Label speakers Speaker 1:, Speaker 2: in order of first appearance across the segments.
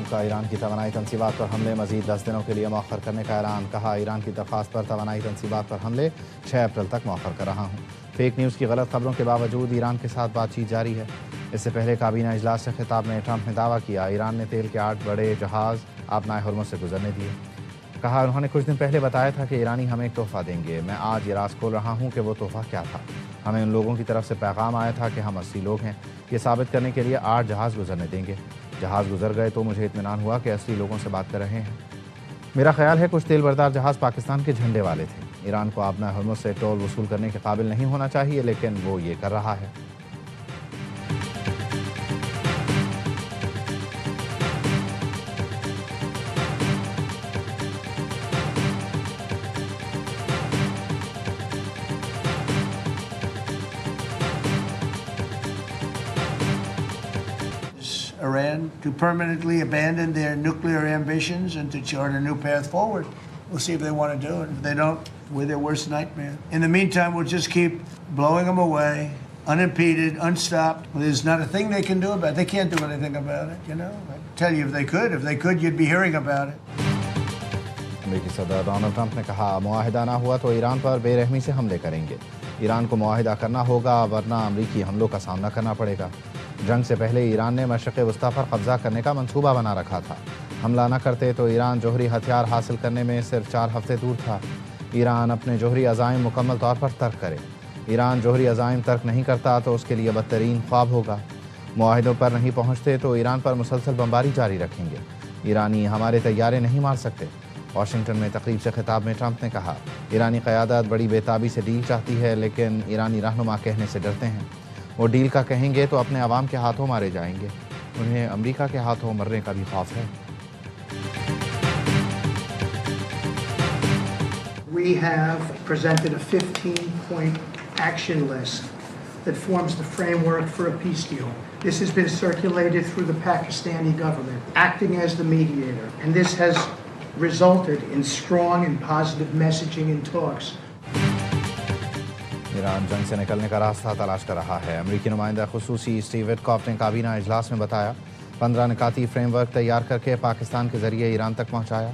Speaker 1: Trump کا ایران کی توانائی تنصیبات پر حملے مزید 10 دنوں کے لیے مؤخر کرنے کا اعلان۔ کہا ایران کی درخواست پر توانائی تنصیبات پر حملے 6 اپریل تک مؤخر کر رہا ہوں۔ فیک نیوز کی غلط خبروں کے باوجود ایران کے ساتھ بات چیت جاری ہے۔ اس سے پہلے کابینہ اجلاس سے خطاب میں ٹرمپ نے دعویٰ کیا ایران نے تیل کے 8 بڑے جہاز آبنائے ہرمز سے گزرنے دیے۔ کہا انہوں نے کچھ دن پہلے بتایا تھا کہ ایرانی ہمیں ایک تحفہ دیں گے۔ میں آج یہ راز کھول رہا ہوں کہ وہ تحفہ کیا تھا۔ ہمیں ان لوگوں کی طرف سے پیغام آیا تھا کہ ہم 80 لوگ ہیں، یہ ثابت کرنے کے لیے 8 جہاز گزرنے دیں گے۔ جہاز گزر گئے تو مجھے اطمینان ہوا کہ 80 لوگوں سے بات کر رہے ہیں۔ میرا خیال ہے کچھ تیل بردار جہاز پاکستان کے جھنڈے والے تھے۔ ایران کو آبنائے ہرمز سے ٹول وصول کرنے کے قابل نہیں ہونا چاہیے، لیکن وہ یہ کر رہا ہے۔
Speaker 2: Iran to permanently abandon their nuclear ambitions and to chart a new path forward. We'll see if they want to do it. If they don't, we're their worst nightmare. In the meantime, we'll just keep blowing them away, unimpeded, unstopped. There's not a thing they can do about it. They can't do anything about it, you know. I tell you, if they could, you'd be hearing about it.
Speaker 1: امریکی صدر Donald Trump نے کہا معاہدہ نہ ہوا تو ایران پر بے رحمی سے حملے کریں گے۔ ایران کو معاہدہ کرنا ہوگا ورنہ امریکی حملوں کا سامنا کرنا پڑے گا۔ جنگ سے پہلے ایران نے مشرق وسطیٰ پر قبضہ کرنے کا منصوبہ بنا رکھا تھا۔ حملہ نہ کرتے تو ایران جوہری ہتھیار حاصل کرنے میں صرف 4 ہفتے دور تھا۔ ایران اپنے جوہری عزائم مکمل طور پر ترک کرے۔ ایران جوہری عزائم ترک نہیں کرتا تو اس کے لیے بدترین خواب ہوگا۔ معاہدوں پر نہیں پہنچتے تو ایران پر مسلسل بمباری جاری رکھیں گے۔ ایرانی ہمارے طیارے نہیں مار سکتے۔ واشنگٹن میں تقریب سے خطاب میں ٹرمپ نے کہا ایرانی قیادت بڑی بےتابی سے ڈیل چاہتی ہے، لیکن ایرانی رہنما کہنے سے ڈرتے ہیں۔ وہ ڈیل کا کہیں گے تو اپنے عوام کے ہاتھوں مارے جائیں گے۔ انہیں امریکہ کے ہاتھوں مرنے کا بھی خوف ہے۔
Speaker 3: We have presented a 15-point action list that forms the framework for a peace deal. This has been circulated through the Pakistani government, acting as the mediator, and this has resulted in strong and positive messaging in talks.
Speaker 1: Iran جنگ سے نکلنے کا راستہ تلاش کر رہا ہے۔ امریکی نمائندہ خصوصی اسٹیو وٹکاف نے کابینہ اجلاس میں بتایا 15 نکاتی فریم ورک تیار کر کے پاکستان کے ذریعے ایران تک پہنچایا۔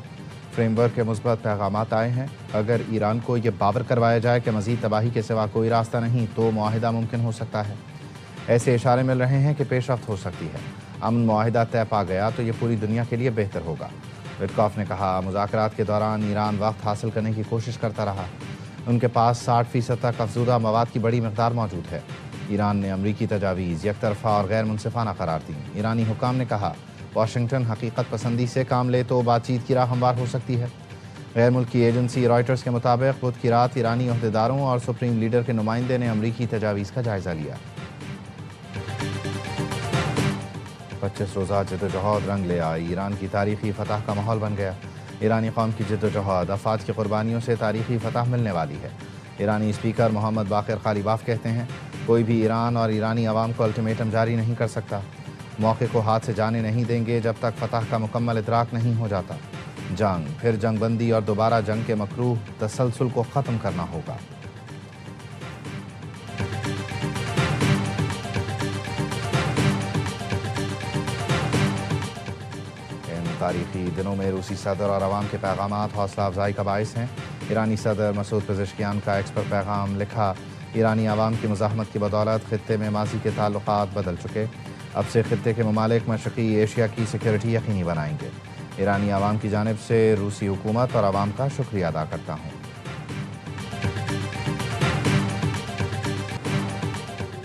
Speaker 1: فریم ورک کے مثبت پیغامات آئے ہیں۔ اگر ایران کو یہ باور کروایا جائے کہ مزید تباہی کے سوا کوئی راستہ نہیں تو معاہدہ ممکن ہو سکتا ہے۔ ایسے اشارے مل رہے ہیں کہ پیش رفت ہو سکتی ہے۔ امن معاہدہ طے پا گیا تو یہ پوری دنیا کے لیے بہتر ہوگا۔ وٹکاف نے کہا مذاکرات کے دوران ایران وقت حاصل کرنے کی کوشش کرتا رہا۔ ان کے پاس 60% تک افزودہ مواد کی بڑی مقدار موجود ہے۔ ایران نے امریکی تجاویز یک طرفہ اور غیر منصفانہ قرار دی۔ ایرانی حکام نے کہا واشنگٹن حقیقت پسندی سے کام لے تو بات چیت کی راہ ہموار ہو سکتی ہے۔ غیر ملکی ایجنسی رائٹرز کے مطابق بدھ کی رات ایرانی عہدیداروں اور سپریم لیڈر کے نمائندے نے امریکی تجاویز کا جائزہ لیا۔ 25 روزہ جدوجہد رنگ لے آئی، ایران کی تاریخی فتح کا ماحول بن گیا۔ ایرانی قوم کی جدوجہد افراد کی قربانیوں سے تاریخی فتح ملنے والی ہے۔ ایرانی اسپیکر محمد باقر قالیباف کہتے ہیں کوئی بھی ایران اور ایرانی عوام کو الٹیمیٹم جاری نہیں کر سکتا۔ موقع کو ہاتھ سے جانے نہیں دیں گے جب تک فتح کا مکمل ادراک نہیں ہو جاتا۔ جنگ، پھر جنگ بندی اور دوبارہ جنگ کے مکروہ تسلسل کو ختم کرنا ہوگا۔ تاریخی دنوں میں روسی صدر اور عوام کے پیغامات حوصلہ افزائی کا باعث ہیں۔ ایرانی صدر مسعود پزشکیان کا ایکس پر پیغام لکھا ایرانی عوام کی مزاحمت کی بدولت خطے میں ماضی کے تعلقات بدل چکے، اب سے خطے کے ممالک مشرقی ایشیا کی سیکیورٹی یقینی بنائیں گے۔ ایرانی عوام کی جانب سے روسی حکومت اور عوام کا شکریہ ادا کرتا ہوں۔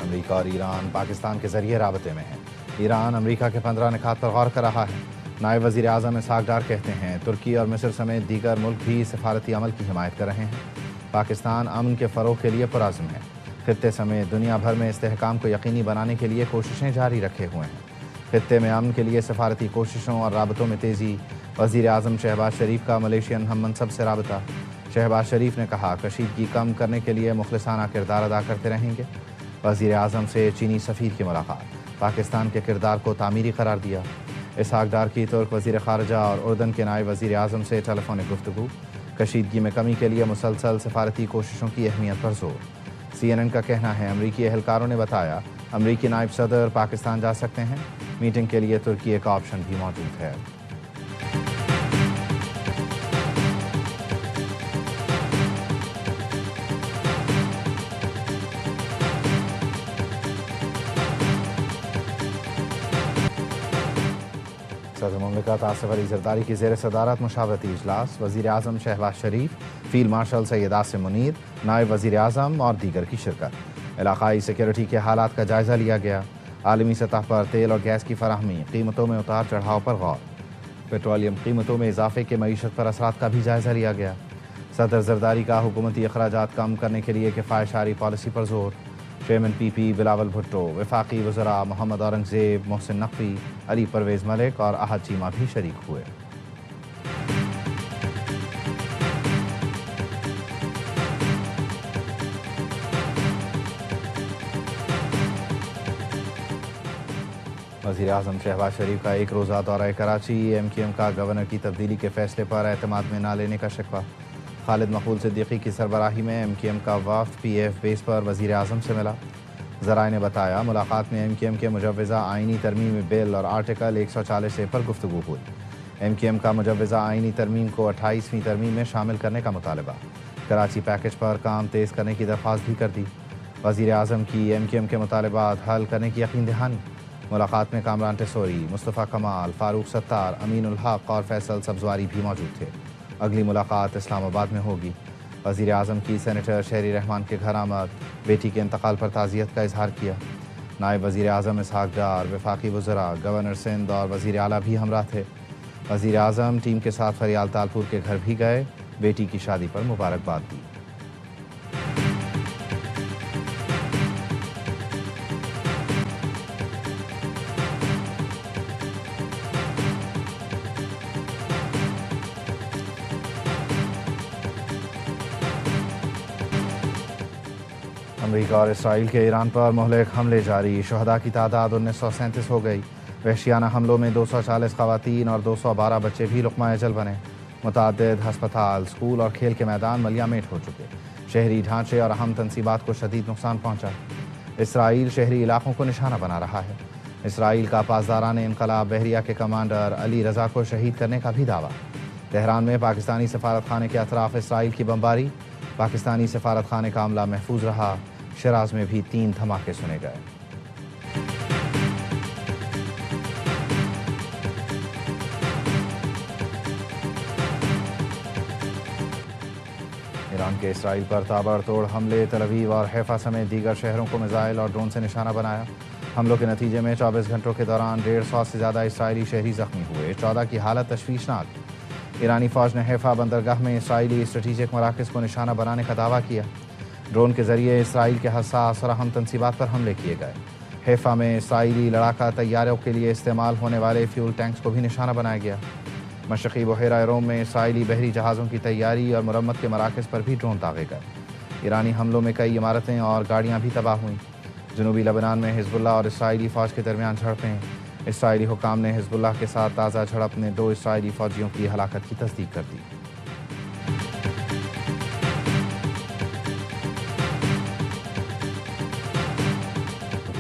Speaker 1: امریکہ اور ایران پاکستان کے ذریعے رابطے میں ہیں۔ ایران امریکہ کے 15 نکات پر غور کر رہا ہے۔ نائب وزیر اعظم اسحاق ڈار کہتے ہیں ترکی اور مصر سمیت دیگر ملک بھی سفارتی عمل کی حمایت کر رہے ہیں۔ پاکستان امن کے فروغ کے لیے پرعزم ہے۔ خطے سمیت دنیا بھر میں استحکام کو یقینی بنانے کے لیے کوششیں جاری رکھے ہوئے ہیں۔ خطے میں امن کے لیے سفارتی کوششوں اور رابطوں میں تیزی۔ وزیر اعظم شہباز شریف کا ملیشین ہم منصب سے رابطہ۔ شہباز شریف نے کہا کشیدگی کم کرنے کے لیے مخلصانہ کردار ادا کرتے رہیں گے۔ وزیر اعظم سے چینی سفیر کی ملاقات، پاکستان کے کردار کو تعمیری قرار دیا۔ اسحاق ڈار کی ترک وزیر خارجہ اور اردن کے نائب وزیر اعظم سے ٹیلی فونک گفتگو، کشیدگی میں کمی کے لیے مسلسل سفارتی کوششوں کی اہمیت پر زور۔ CNN کا کہنا ہے امریکی اہلکاروں نے بتایا امریکی نائب صدر پاکستان جا سکتے ہیں، میٹنگ کے لیے ترکی ایک آپشن بھی موجود ہے۔ صدر مملکت آصف علی زرداری کی زیر صدارت مشاورتی اجلاس، وزیر اعظم شہباز شریف، فیلڈ مارشل سید عاصم منیر، نائب وزیر اعظم اور دیگر کی شرکت۔ علاقائی سیکورٹی کے حالات کا جائزہ لیا گیا۔ عالمی سطح پر تیل اور گیس کی فراہمی، قیمتوں میں اتار چڑھاؤ پر غور۔ پیٹرولیم قیمتوں میں اضافے کے معیشت پر اثرات کا بھی جائزہ لیا گیا۔ صدر زرداری کا حکومتی اخراجات کم کرنے کے لیے کفایت پالیسی پر زور۔ چیئرمین پی پی بلاول بھٹو، وفاقی وزراء محمد اورنگزیب، محسن نقوی، علی پرویز ملک اور احد چیمہ بھی شریک ہوئے۔ وزیر اعظم شہباز شریف کا ایک روزہ دورہ کراچی، ایم کیو ایم کا گورنر کی تبدیلی کے فیصلے پر اعتماد میں نہ لینے کا شکوہ۔ خالد مقبول صدیقی کی سربراہی میں ایم کیو ایم کا وفد پی ایف بیس پر وزیر اعظم سے ملا۔ ذرائع نے بتایا ملاقات میں ایم کیو ایم کے مجوزہ آئینی ترمیمی بل اور آرٹیکل 140A پر گفتگو ہوئی۔ ایم کیو ایم کا مجوزہ آئینی ترمیم کو 28ویں ترمیم میں شامل کرنے کا مطالبہ۔ کراچی پیکج پر کام تیز کرنے کی درخواست بھی کر دی۔ وزیر اعظم کی ایم کیو ایم کے مطالبات حل کرنے کی یقین دہانی۔ ملاقات میں کامران ٹیسوری، مصطفیٰ کمال، فاروق ستار، امین الحق اور فیصل سبزواری بھی موجود تھے۔ اگلی ملاقات اسلام آباد میں ہوگی۔ وزیر اعظم کی سینیٹر شہری رحمان کے گھر آمد، بیٹی کے انتقال پر تعزیت کا اظہار کیا۔ نائب وزیر اعظم اسحاق ڈار، وفاقی وزراء، گورنر سندھ اور وزیر اعلیٰ بھی ہمراہ تھے۔ وزیر اعظم ٹیم کے ساتھ فریال تالپور کے گھر بھی گئے، بیٹی کی شادی پر مبارکباد دی۔ امریکہ اور اسرائیل کے ایران پر مہلک حملے جاری، شہداء کی تعداد 1937 ہو گئی۔ وحشیانہ حملوں میں 240 خواتین اور 212 بچے بھی لقمہ اجل بنے۔ متعدد ہسپتال، اسکول اور کھیل کے میدان ملیہ میٹ ہو چکے۔ شہری ڈھانچے اور اہم تنصیبات کو شدید نقصان پہنچا۔ اسرائیل شہری علاقوں کو نشانہ بنا رہا ہے۔ اسرائیل کا پاسداران انقلاب بحریہ کے کمانڈر علی رضا کو شہید کرنے کا بھی دعویٰ۔ تہران میں پاکستانی سفارت خانے کے اطراف اسرائیل کی بمباری، پاکستانی سفارت خانے کا عملہ محفوظ رہا۔ شیراز میں بھی 3 دھماکے سنے گئے۔ ایران کے اسرائیل پر تابڑ توڑ حملے، تل ابیب اور حیفا سمیت دیگر شہروں کو میزائل اور ڈرون سے نشانہ بنایا۔ حملوں کے نتیجے میں 24 گھنٹوں کے دوران 150 سے زیادہ اسرائیلی شہری زخمی ہوئے، 14 کی حالت تشویشناک۔ ایرانی فوج نے حیفا بندرگاہ میں اسرائیلی اسٹریٹجک مراکز کو نشانہ بنانے کا دعویٰ کیا۔ ڈرون کے ذریعے اسرائیل کے حساس اور اہم تنصیبات پر حملے کیے گئے۔ حیفا میں اسرائیلی لڑاکا طیاروں کے لیے استعمال ہونے والے فیول ٹینکس کو بھی نشانہ بنایا گیا۔ مشرقی بحیرہ روم میں اسرائیلی بحری جہازوں کی تیاری اور مرمت کے مراکز پر بھی ڈرون داغے گئے۔ ایرانی حملوں میں کئی عمارتیں اور گاڑیاں بھی تباہ ہوئیں۔ جنوبی لبنان میں حزب اللہ اور اسرائیلی فوج کے درمیان جھڑپیں۔ اسرائیلی حکام نے حزب اللہ کے ساتھ تازہ جھڑپ میں 2 اسرائیلی فوجیوں کی ہلاکت کی تصدیق کر دی۔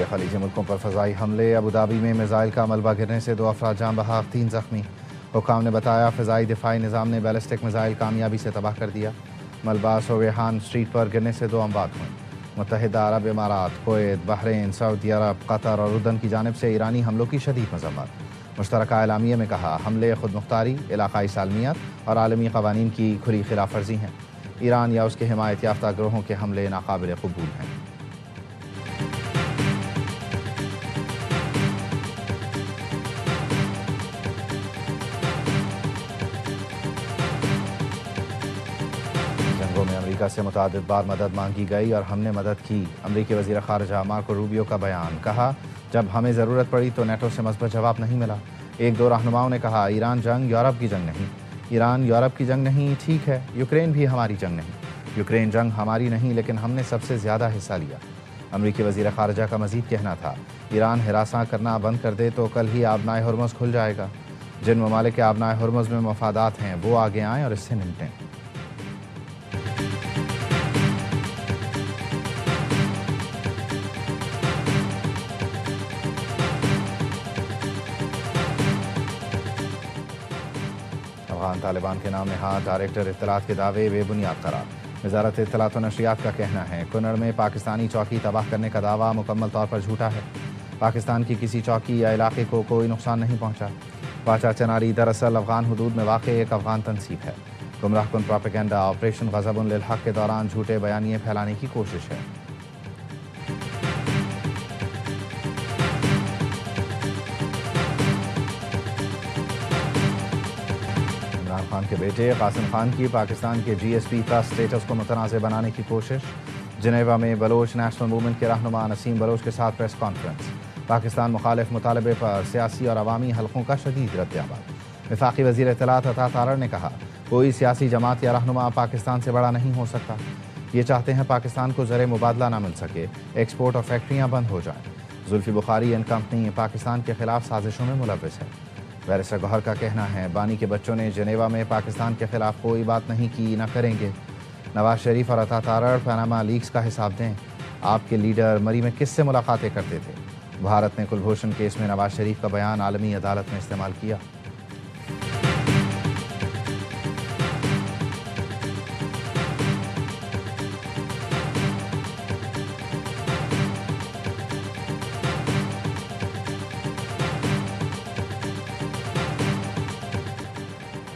Speaker 1: خلیجی ملکوں پر فضائی حملے، ابوظہبی میں میزائل کا ملبہ گرنے سے 2 افراد جاں بحق، 3 زخمی۔ حکام نے بتایا فضائی دفاعی نظام نے بیلسٹک میزائل کامیابی سے تباہ کر دیا۔ ملبہ سویحان اسٹریٹ پر گرنے سے 2 اموات ہوئیں۔ متحدہ عرب امارات، کویت، بحرین، سعودی عرب، قطر اور اردن کی جانب سے ایرانی حملوں کی شدید مذمت۔ مشترکہ اعلامیے میں کہا حملے خود مختاری، علاقائی سالمیت اور عالمی قوانین کی کھلی خلاف ورزی ہیں۔ ایران یا اس کے حمایت یافتہ گروہوں کے حملے ناقابل قبول ہیں۔ امریکہ سے متعدد بار مدد مانگی گئی اور ہم نے مدد کی۔ امریکی وزیر خارجہ مارکو روبیو کا بیان، کہا جب ہمیں ضرورت پڑی تو نیٹو سے مثبت جواب نہیں ملا۔ 1-2 رہنماؤں نے کہا ایران جنگ یورپ کی جنگ نہیں، ایران یورپ کی جنگ نہیں، ٹھیک ہے یوکرین بھی ہماری جنگ نہیں، یوکرین جنگ ہماری نہیں لیکن ہم نے سب سے زیادہ حصہ لیا۔ امریکی وزیر خارجہ کا مزید کہنا تھا ایران ہراساں کرنا بند کر دے تو کل ہی آبنائے ہرمز کھل جائے گا۔ جن ممالک کے آبنائے ہرمز میں مفادات ہیں وہ آگے آئیں اور اس سے نمٹیں۔ افغان طالبان کے نام نہاد ڈائریکٹر اطلاعات کے دعوے بے بنیاد قرار۔ وزارت اطلاعات و نشریات کا کہنا ہے کنڑ میں پاکستانی چوکی تباہ کرنے کا دعویٰ مکمل طور پر جھوٹا ہے۔ پاکستان کی کسی چوکی یا علاقے کو کوئی نقصان نہیں پہنچا۔ واچا چناری دراصل افغان حدود میں واقع ایک افغان تنصیب ہے۔ گمراہ کن پروپیگنڈا آپریشن غضب للحق کے دوران جھوٹے بیانیے پھیلانے کی کوشش ہے۔ عمران خان کے بیٹے قاسم خان کی پاکستان کے جی ایس پی کا سٹیٹس کو متنازع بنانے کی کوشش۔ جنیوا میں بلوچ نیشنل موومنٹ کے رہنما نسیم بلوچ کے ساتھ پریس کانفرنس۔ پاکستان مخالف مطالبے پر سیاسی اور عوامی حلقوں کا شدید رد عمل۔ وفاقی وزیر اطلاعات عطا تارڑ نے کہا، کوئی سیاسی جماعت یا رہنما پاکستان سے بڑا نہیں ہو سکتا۔ یہ چاہتے ہیں پاکستان کو زر مبادلہ نہ مل سکے، ایکسپورٹ اور فیکٹریاں بند ہو جائیں۔ زلفی بخاری اینڈ کمپنی پاکستان کے خلاف سازشوں میں ملوث ہے۔ بیرسٹر گوہر کا کہنا ہے، بانی کے بچوں نے جنیوا میں پاکستان کے خلاف کوئی بات نہیں کی، نہ کریں گے۔ نواز شریف اور عطا تارڑ پاناما لیکس کا حساب دیں۔ آپ کے لیڈر مری میں کس سے ملاقاتیں کرتے تھے؟ بھارت نے کلبھوشن کیس میں نواز شریف کا بیان عالمی عدالت میں استعمال کیا۔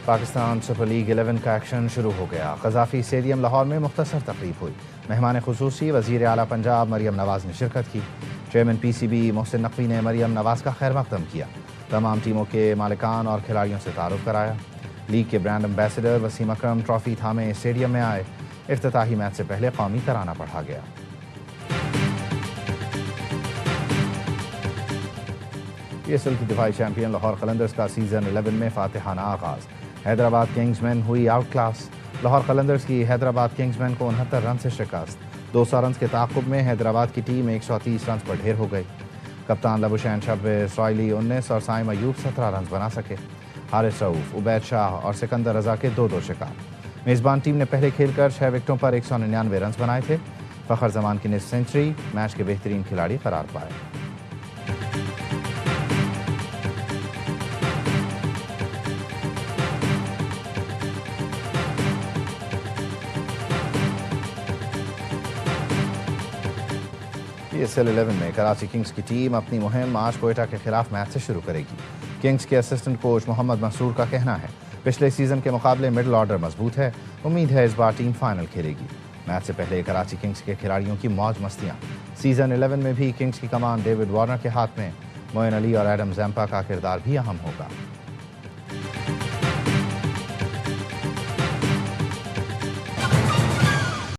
Speaker 1: پاکستان سپر لیگ 11 کا ایکشن شروع ہو گیا۔ قذافی اسٹیڈیم لاہور میں مختصر تقریب ہوئی۔ مہمان خصوصی وزیر اعلیٰ پنجاب مریم نواز نے شرکت کی۔ Chairman P C B Mohsin Naqvi نے مریم نواز کا خیر مقدم کیا۔ تمام ٹیموں کے مالکان اور کھلاڑیوں سے تعارف کرایا۔ لیگ کے برانڈ ایمبیسڈر وسیم اکرم ٹرافی تھامے اسٹیڈیم میں آئے۔ افتتاحی میچ سے پہلے قومی ترانہ پڑھا گیا۔ پی ایس ایل کی دفاعی چیمپئن لاہور قلندرز کا سیزن 11 میں فاتحانہ آغاز۔ حیدرآباد کنگز مین ہوئی آؤٹ کلاس۔ لاہور قلندرز کی حیدرآباد کنگز مین کو 69 رن سے شکست۔ 200 رنز کے تعاقب میں حیدرآباد کی ٹیم 130 رنز پر ڈھیر ہو گئی۔ کپتان لبوشین 26، رائلی 19 اور سائم ایوب 17 رنز بنا سکے۔ حارث رؤوف، عبید شاہ اور سکندر رضا کے 2 شکار۔ میزبان ٹیم نے پہلے کھیل کر 6 وکٹوں پر 199 رنز بنائے تھے۔ فخر زمان کی نصف سنچری میچ کے بہترین کھلاڑی قرار پائے۔ پی ایس ایل 11 میں کراچی کنگز کی ٹیم اپنی مہم آج کوئٹہ کے خلاف میچ سے شروع کرے گی۔ کنگز کے اسسٹنٹ کوچ محمد منصور کا کہنا ہے، پچھلے سیزن کے مقابلے مڈل آرڈر مضبوط ہے، امید ہے اس بار ٹیم فائنل کھیلے گی۔ میچ سے پہلے کراچی کنگز کے کھلاڑیوں کی موج مستیاں۔ سیزن 11 میں بھی کنگز کی کمان ڈیوڈ وارنر کے ہاتھ میں، معین علی اور ایڈم زیمپا کا کردار بھی اہم ہوگا۔